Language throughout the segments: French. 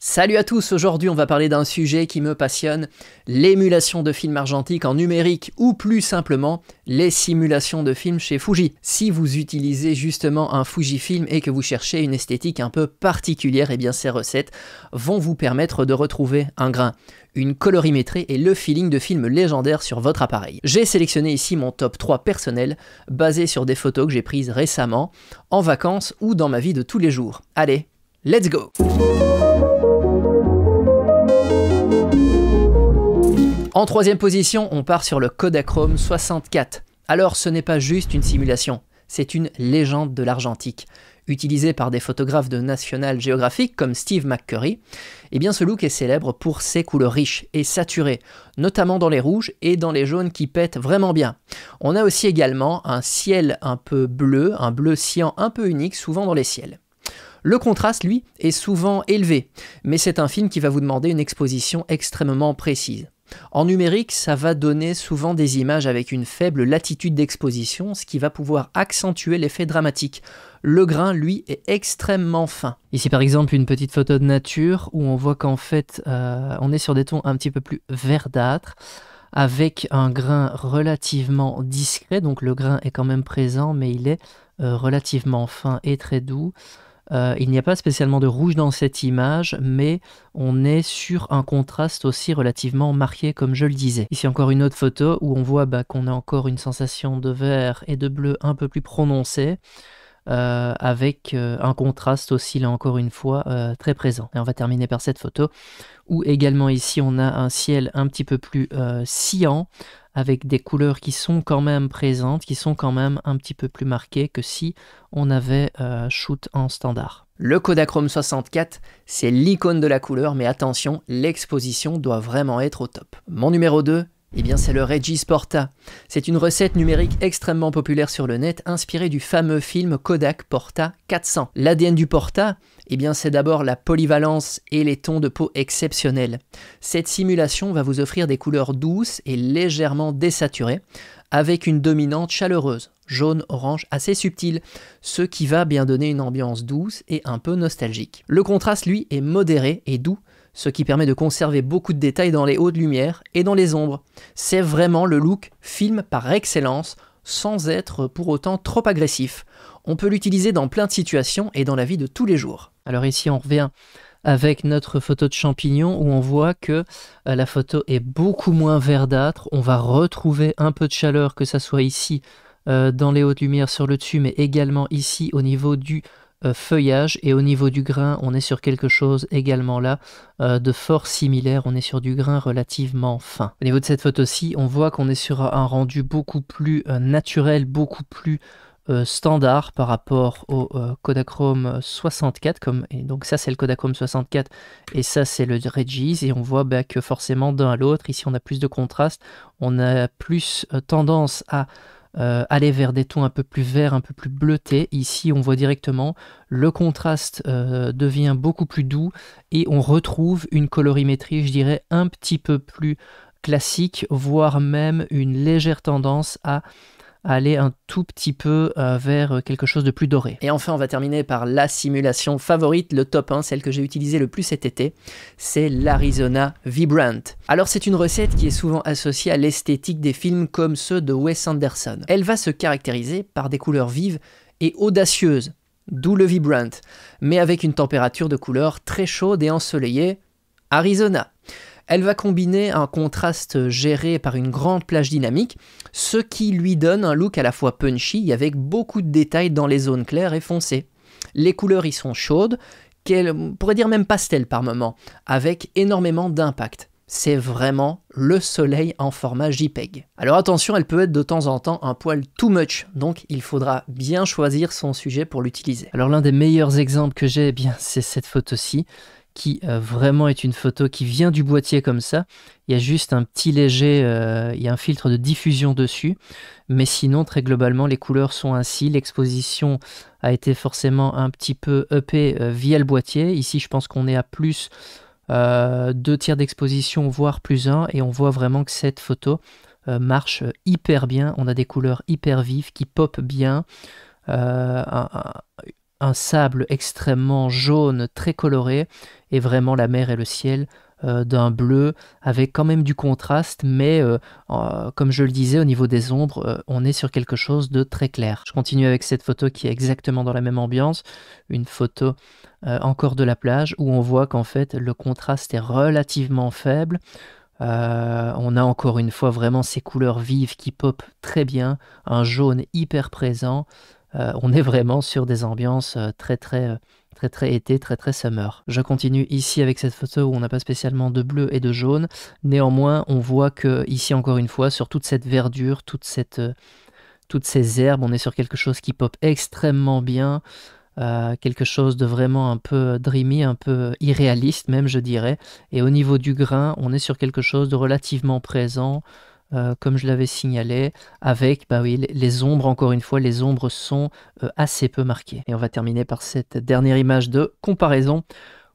Salut à tous, aujourd'hui on va parler d'un sujet qui me passionne, l'émulation de films argentiques en numérique ou plus simplement les simulations de films chez Fuji. Si vous utilisez justement un Fujifilm et que vous cherchez une esthétique un peu particulière, eh bien ces recettes vont vous permettre de retrouver un grain, une colorimétrie et le feeling de film légendaire sur votre appareil. J'ai sélectionné ici mon top 3 personnel basé sur des photos que j'ai prises récemment, en vacances ou dans ma vie de tous les jours. Allez, let's go! En troisième position, on part sur le Kodachrome 64. Alors ce n'est pas juste une simulation, c'est une légende de l'argentique. Utilisé par des photographes de National Geographic comme Steve McCurry, eh bien ce look est célèbre pour ses couleurs riches et saturées, notamment dans les rouges et dans les jaunes qui pètent vraiment bien. On a aussi également un ciel un peu bleu, un bleu cyan un peu unique, souvent dans les ciels. Le contraste, lui, est souvent élevé, mais c'est un film qui va vous demander une exposition extrêmement précise. En numérique, ça va donner souvent des images avec une faible latitude d'exposition, ce qui va pouvoir accentuer l'effet dramatique. Le grain, lui, est extrêmement fin. Ici, par exemple, une petite photo de nature où on voit qu'en fait, on est sur des tons un petit peu plus verdâtres, avec un grain relativement discret. Donc le grain est quand même présent, mais il est relativement fin et très doux. Il n'y a pas spécialement de rouge dans cette image, mais on est sur un contraste aussi relativement marqué, comme je le disais. Ici encore une autre photo où on voit qu'on a encore une sensation de vert et de bleu un peu plus prononcée, avec un contraste aussi, là encore une fois, très présent. Et on va terminer par cette photo, où également ici on a un ciel un petit peu plus cyan, avec des couleurs qui sont quand même présentes, qui sont quand même un petit peu plus marquées que si on avait shoot en standard. Le Kodachrome 64, c'est l'icône de la couleur, mais attention, l'exposition doit vraiment être au top. Mon numéro 2, eh bien c'est le Regis Porta. C'est une recette numérique extrêmement populaire sur le net, inspirée du fameux film Kodak Porta 400. L'ADN du Porta, eh bien c'est d'abord la polyvalence et les tons de peau exceptionnels. Cette simulation va vous offrir des couleurs douces et légèrement désaturées, avec une dominante chaleureuse, jaune-orange assez subtile, ce qui va bien donner une ambiance douce et un peu nostalgique. Le contraste, lui, est modéré et doux, ce qui permet de conserver beaucoup de détails dans les hautes lumières et dans les ombres. C'est vraiment le look film par excellence, sans être pour autant trop agressif. On peut l'utiliser dans plein de situations et dans la vie de tous les jours. Alors ici on revient avec notre photo de champignon où on voit que la photo est beaucoup moins verdâtre. On va retrouver un peu de chaleur, que ça soit ici dans les hautes lumières sur le dessus, mais également ici au niveau du feuillage, et au niveau du grain on est sur quelque chose également là de fort similaire, on est sur du grain relativement fin. Au niveau de cette photo-ci, on voit qu'on est sur un rendu beaucoup plus naturel, beaucoup plus standard par rapport au Kodachrome 64, et donc ça c'est le Kodachrome 64 et ça c'est le Regis, et on voit que forcément d'un à l'autre, ici on a plus de contraste, on a plus tendance à aller vers des tons un peu plus verts, un peu plus bleutés. Ici on voit directement le contraste devient beaucoup plus doux et on retrouve une colorimétrie, je dirais, un petit peu plus classique, voire même une légère tendance à aller un tout petit peu vers quelque chose de plus doré. Et enfin, on va terminer par la simulation favorite, le top 1, celle que j'ai utilisée le plus cet été, c'est l'Arizona Vibrant. Alors c'est une recette qui est souvent associée à l'esthétique des films comme ceux de Wes Anderson. Elle va se caractériser par des couleurs vives et audacieuses, d'où le Vibrant, mais avec une température de couleur très chaude et ensoleillée, Arizona. Elle va combiner un contraste géré par une grande plage dynamique, ce qui lui donne un look à la fois punchy avec beaucoup de détails dans les zones claires et foncées. Les couleurs y sont chaudes, on pourrait dire même pastel par moment, avec énormément d'impact. C'est vraiment le soleil en format JPEG. Alors attention, elle peut être de temps en temps un poil too much, donc il faudra bien choisir son sujet pour l'utiliser. Alors l'un des meilleurs exemples que j'ai, c'est cette photo-ci, qui vraiment est une photo qui vient du boîtier comme ça. Il y a juste un petit léger, il y a un filtre de diffusion dessus, mais sinon très globalement les couleurs sont ainsi. L'exposition a été forcément un petit peu uppée via le boîtier. Ici je pense qu'on est à plus 2 tiers d'exposition, voire plus 1, et on voit vraiment que cette photo marche hyper bien. On a des couleurs hyper vives qui popent bien, un sable extrêmement jaune, très coloré, et vraiment la mer et le ciel d'un bleu avec quand même du contraste, mais comme je le disais, au niveau des ombres, on est sur quelque chose de très clair. Je continue avec cette photo qui est exactement dans la même ambiance, une photo encore de la plage, où on voit qu'en fait le contraste est relativement faible. On a encore une fois vraiment ces couleurs vives qui popent très bien, un jaune hyper présent. On est vraiment sur des ambiances très été, très summer. Je continue ici avec cette photo où on n'a pas spécialement de bleu et de jaune. Néanmoins, on voit que ici encore une fois, sur toute cette verdure, toutes ces herbes, on est sur quelque chose qui pop extrêmement bien. Quelque chose de vraiment un peu dreamy, un peu irréaliste même, je dirais. Et au niveau du grain, on est sur quelque chose de relativement présent, comme je l'avais signalé, avec oui, les ombres, encore une fois, les ombres sont assez peu marquées. Et on va terminer par cette dernière image de comparaison,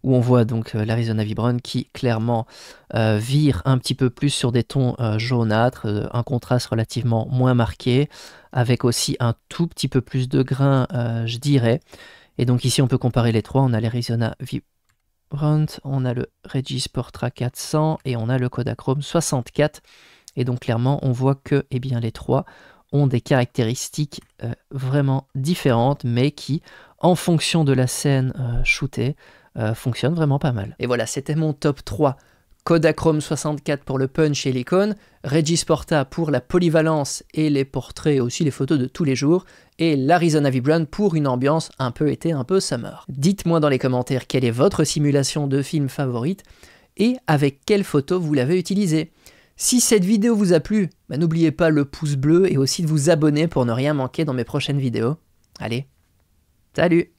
où on voit donc l'Arizona Vibrant qui clairement vire un petit peu plus sur des tons jaunâtres, un contraste relativement moins marqué, avec aussi un tout petit peu plus de grain, je dirais. Et donc ici on peut comparer les trois, on a l'Arizona Vibrant, on a le Regis Portra 400 et on a le Kodachrome 64. Et donc clairement on voit que les trois ont des caractéristiques vraiment différentes, mais qui, en fonction de la scène shootée, fonctionnent vraiment pas mal. Et voilà, c'était mon top 3. Kodachrome 64 pour le punch et l'icône, Regis Porta pour la polyvalence et les portraits, aussi les photos de tous les jours, et l'Arizona Vibrant pour une ambiance un peu été, un peu summer. Dites-moi dans les commentaires quelle est votre simulation de film favorite, et avec quelle photo vous l'avez utilisée. Si cette vidéo vous a plu, n'oubliez pas le pouce bleu et aussi de vous abonner pour ne rien manquer dans mes prochaines vidéos. Allez, salut!